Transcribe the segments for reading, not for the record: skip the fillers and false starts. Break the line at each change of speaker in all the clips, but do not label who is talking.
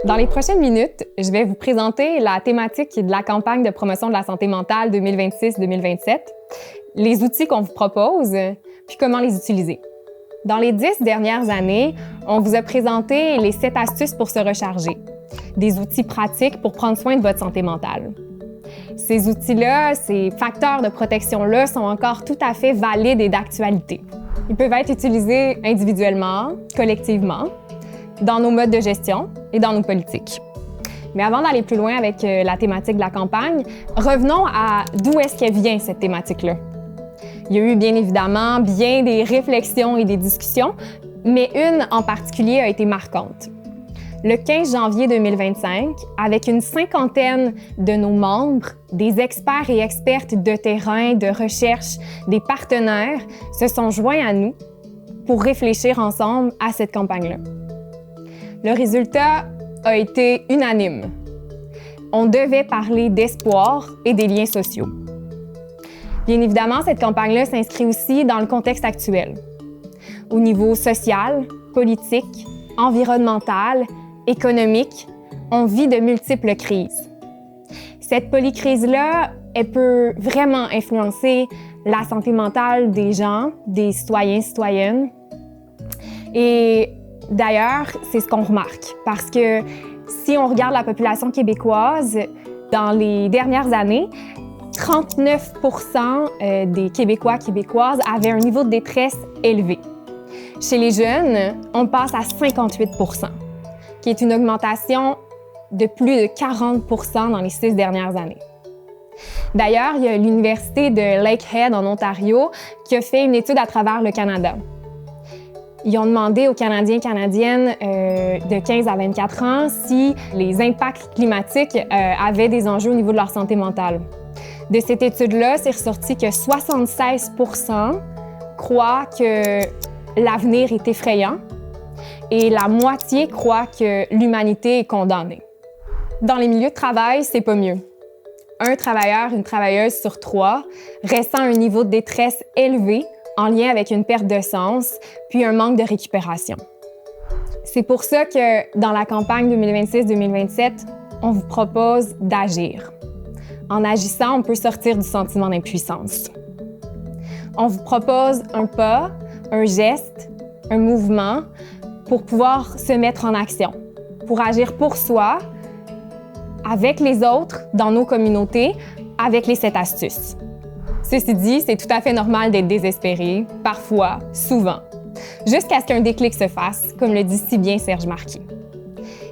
Dans les prochaines minutes, je vais vous présenter la thématique de la campagne de promotion de la santé mentale 2026-2027, les outils qu'on vous propose, puis comment les utiliser. Dans les 10 dernières années, on vous a présenté les 7 astuces pour se recharger, des outils pratiques pour prendre soin de votre santé mentale. Ces outils-là, ces facteurs de protection-là sont encore tout à fait valides et d'actualité. Ils peuvent être utilisés individuellement, collectivement, dans nos modes de gestion et dans nos politiques. Mais avant d'aller plus loin avec la thématique de la campagne, revenons à d'où est-ce qu'elle vient, cette thématique-là. Il y a eu bien évidemment bien des réflexions et des discussions, mais une en particulier a été marquante. Le 15 janvier 2025, avec une cinquantaine de nos membres, des experts et expertes de terrain, de recherche, des partenaires, se sont joints à nous pour réfléchir ensemble à cette campagne-là. Le résultat a été unanime. On devait parler d'espoir et des liens sociaux. Bien évidemment, cette campagne-là s'inscrit aussi dans le contexte actuel. Au niveau social, politique, environnemental, économique, on vit de multiples crises. Cette polycrise-là, elle peut vraiment influencer la santé mentale des gens, des citoyens, citoyennes. Et d'ailleurs, c'est ce qu'on remarque, parce que si on regarde la population québécoise, dans les dernières années, 39 % des Québécois, Québécoises avaient un niveau de détresse élevé. Chez les jeunes, on passe à 58 %, qui est une augmentation de plus de 40 % dans les 6 dernières années. D'ailleurs, il y a l'Université de Lakehead en Ontario qui a fait une étude à travers le Canada. Ils ont demandé aux Canadiens et Canadiennes de 15 à 24 ans si les impacts climatiques avaient des enjeux au niveau de leur santé mentale. De cette étude-là, c'est ressorti que 76 % croient que l'avenir est effrayant et la moitié croit que l'humanité est condamnée. Dans les milieux de travail, c'est pas mieux. Un travailleur, une travailleuse sur 3 ressent un niveau de détresse élevé en lien avec une perte de sens, puis un manque de récupération. C'est pour ça que dans la campagne 2026-2027, on vous propose d'agir. En agissant, on peut sortir du sentiment d'impuissance. On vous propose un pas, un geste, un mouvement pour pouvoir se mettre en action, pour agir pour soi, avec les autres, dans nos communautés, avec les 7 astuces. Ceci dit, c'est tout à fait normal d'être désespéré, parfois, souvent, jusqu'à ce qu'un déclic se fasse, comme le dit si bien Serge Marquis.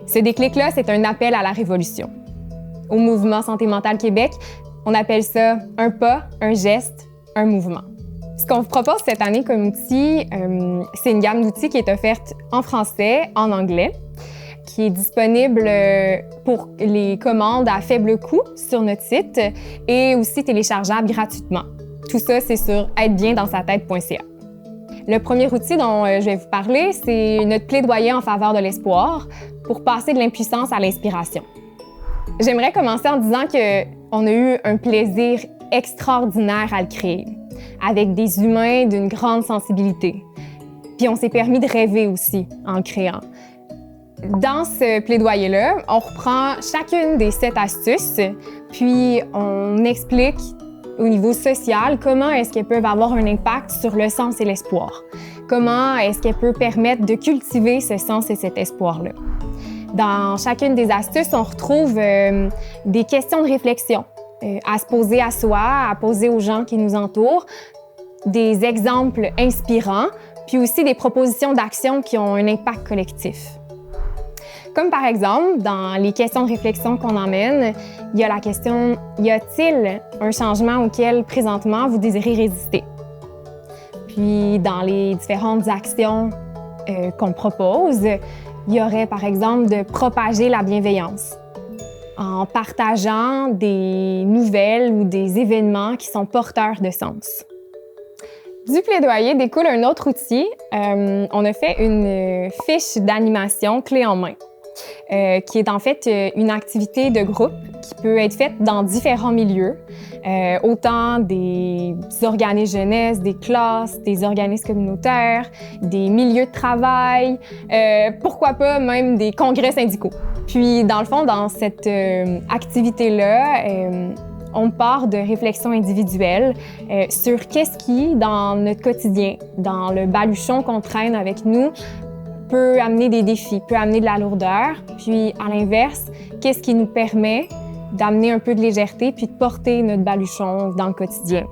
Ce déclic-là, c'est un appel à la révolution. Au Mouvement Santé mentale Québec, on appelle ça un pas, un geste, un mouvement. Ce qu'on vous propose cette année comme outil, c'est une gamme d'outils qui est offerte en français, en anglais, qui est disponible pour les commandes à faible coût sur notre site et aussi téléchargeable gratuitement. Tout ça, c'est sur êtesbiendanssatête.ca. Le premier outil dont je vais vous parler, c'est notre plaidoyer en faveur de l'espoir pour passer de l'impuissance à l'inspiration. J'aimerais commencer en disant qu'on a eu un plaisir extraordinaire à le créer, avec des humains d'une grande sensibilité. Puis on s'est permis de rêver aussi en le créant. Dans ce plaidoyer-là, on reprend chacune des 7 astuces, puis on explique au niveau social comment est-ce qu'elles peuvent avoir un impact sur le sens et l'espoir. Comment est-ce qu'elles peuvent permettre de cultiver ce sens et cet espoir-là. Dans chacune des astuces, on retrouve des questions de réflexion à se poser à soi, à poser aux gens qui nous entourent, des exemples inspirants, puis aussi des propositions d'action qui ont un impact collectif. Comme par exemple, dans les questions de réflexion qu'on emmène, il y a la question « Y a-t-il un changement auquel présentement vous désirez résister? » Puis dans les différentes actions qu'on propose, il y aurait par exemple de propager la bienveillance en partageant des nouvelles ou des événements qui sont porteurs de sens. Du plaidoyer découle un autre outil. On a fait une fiche d'animation clé en main. Qui est en fait une activité de groupe qui peut être faite dans différents milieux, autant des organismes jeunesse, des classes, des organismes communautaires, des milieux de travail, pourquoi pas même des congrès syndicaux. Puis, dans le fond, dans cette activité-là, on part de réflexions individuelles sur qu'est-ce qui, dans notre quotidien, dans le baluchon qu'on traîne avec nous, peut amener des défis, peut amener de la lourdeur. Puis, à l'inverse, qu'est-ce qui nous permet d'amener un peu de légèreté puis de porter notre baluchon dans le quotidien.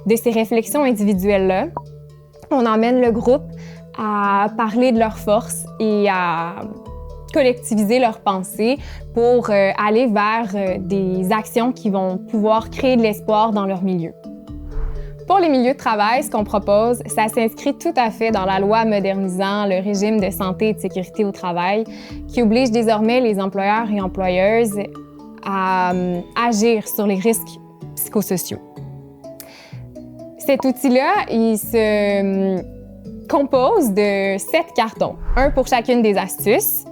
De ces réflexions individuelles-là, on emmène le groupe à parler de leurs forces et à collectiviser leurs pensées pour aller vers des actions qui vont pouvoir créer de l'espoir dans leur milieu. Pour les milieux de travail, ce qu'on propose, ça s'inscrit tout à fait dans la loi modernisant le régime de santé et de sécurité au travail qui oblige désormais les employeurs et employeuses à agir sur les risques psychosociaux. Cet outil-là, il se compose de 7 cartons, un pour chacune des astuces.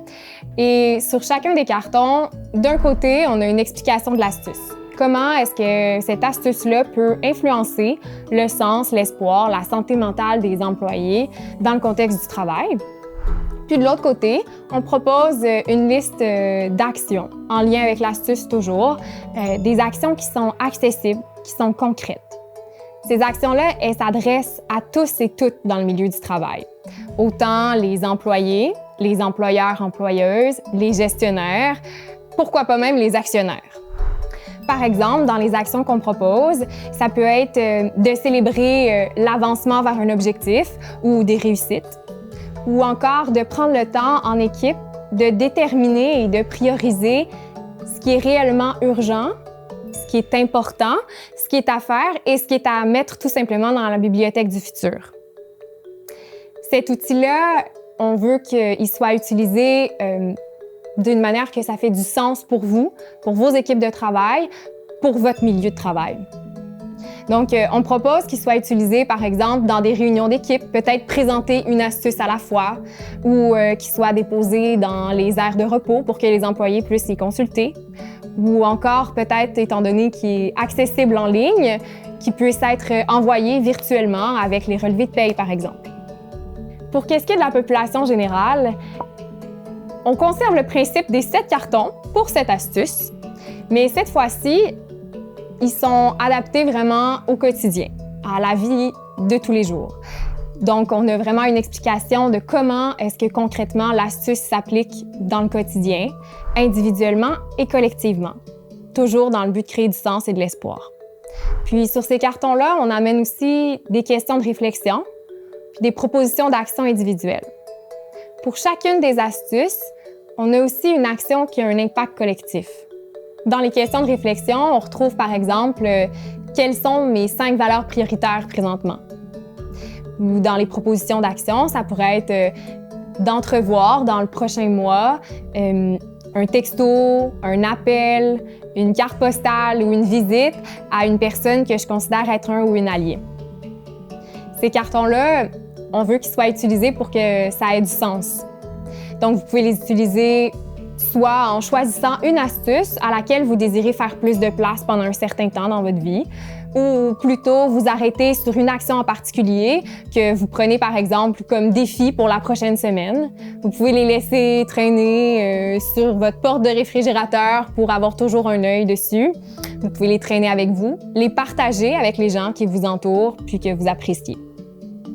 Et sur chacun des cartons, d'un côté, on a une explication de l'astuce. Comment est-ce que cette astuce-là peut influencer le sens, l'espoir, la santé mentale des employés dans le contexte du travail? Puis de l'autre côté, on propose une liste d'actions en lien avec l'astuce toujours, des actions qui sont accessibles, qui sont concrètes. Ces actions-là, elles s'adressent à tous et toutes dans le milieu du travail. Autant les employés, les employeurs-employeuses, les gestionnaires, pourquoi pas même les actionnaires. Par exemple, dans les actions qu'on propose, ça peut être de célébrer l'avancement vers un objectif ou des réussites, ou encore de prendre le temps en équipe de déterminer et de prioriser ce qui est réellement urgent, ce qui est important, ce qui est à faire et ce qui est à mettre tout simplement dans la bibliothèque du futur. Cet outil-là, on veut qu'il soit utilisé d'une manière que ça fait du sens pour vous, pour vos équipes de travail, pour votre milieu de travail. Donc, on propose qu'il soit utilisé, par exemple, dans des réunions d'équipe, peut-être présenter une astuce à la fois ou qu'il soit déposé dans les aires de repos pour que les employés puissent les consulter ou encore, peut-être, étant donné qu'il est accessible en ligne, qu'il puisse être envoyé virtuellement avec les relevés de paye, par exemple. Pour qu'est-ce qui est de la population générale, on conserve le principe des 7 cartons pour cette astuce, mais cette fois-ci, ils sont adaptés vraiment au quotidien, à la vie de tous les jours. Donc, on a vraiment une explication de comment est-ce que concrètement l'astuce s'applique dans le quotidien, individuellement et collectivement, toujours dans le but de créer du sens et de l'espoir. Puis, sur ces cartons-là, on amène aussi des questions de réflexion, puis des propositions d'action individuelles. Pour chacune des astuces, on a aussi une action qui a un impact collectif. Dans les questions de réflexion, on retrouve par exemple quelles sont mes 5 valeurs prioritaires présentement. Ou dans les propositions d'action, ça pourrait être d'entrevoir dans le prochain mois un texto, un appel, une carte postale ou une visite à une personne que je considère être un ou une alliée. Ces cartons-là, on veut qu'ils soient utilisés pour que ça ait du sens. Donc, vous pouvez les utiliser soit en choisissant une astuce à laquelle vous désirez faire plus de place pendant un certain temps dans votre vie, ou plutôt vous arrêter sur une action en particulier que vous prenez par exemple comme défi pour la prochaine semaine. Vous pouvez les laisser traîner sur votre porte de réfrigérateur pour avoir toujours un œil dessus. Vous pouvez les traîner avec vous, les partager avec les gens qui vous entourent puis que vous appréciez.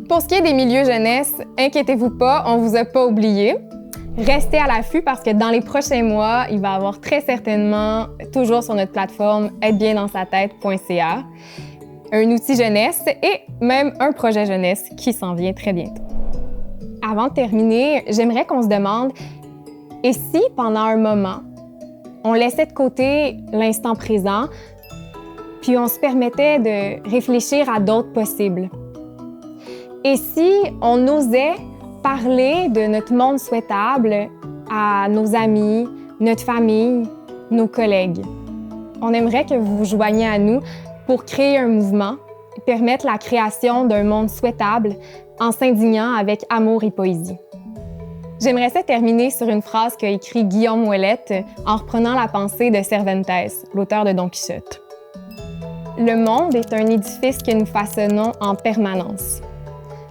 Pour ce qui est des milieux jeunesse, inquiétez-vous pas, on vous a pas oublié. Restez à l'affût parce que dans les prochains mois, il va y avoir très certainement, toujours sur notre plateforme êtesbiendanstatête.ca, un outil jeunesse et même un projet jeunesse qui s'en vient très bientôt. Avant de terminer, j'aimerais qu'on se demande, et si pendant un moment, on laissait de côté l'instant présent, puis on se permettait de réfléchir à d'autres possibles? Et si on osait parler de notre monde souhaitable à nos amis, notre famille, nos collègues? On aimerait que vous vous joigniez à nous pour créer un mouvement et permettre la création d'un monde souhaitable en s'indignant avec amour et poésie. J'aimerais ça terminer sur une phrase qu'a écrite Guillaume Ouellette en reprenant la pensée de Cervantes, l'auteur de Don Quichotte. Le monde est un édifice que nous façonnons en permanence.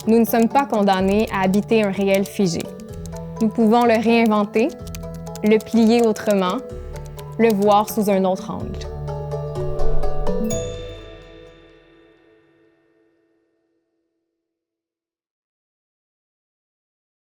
Nous ne sommes pas condamnés à habiter un réel figé. Nous pouvons le réinventer, le plier autrement, le voir sous un autre angle.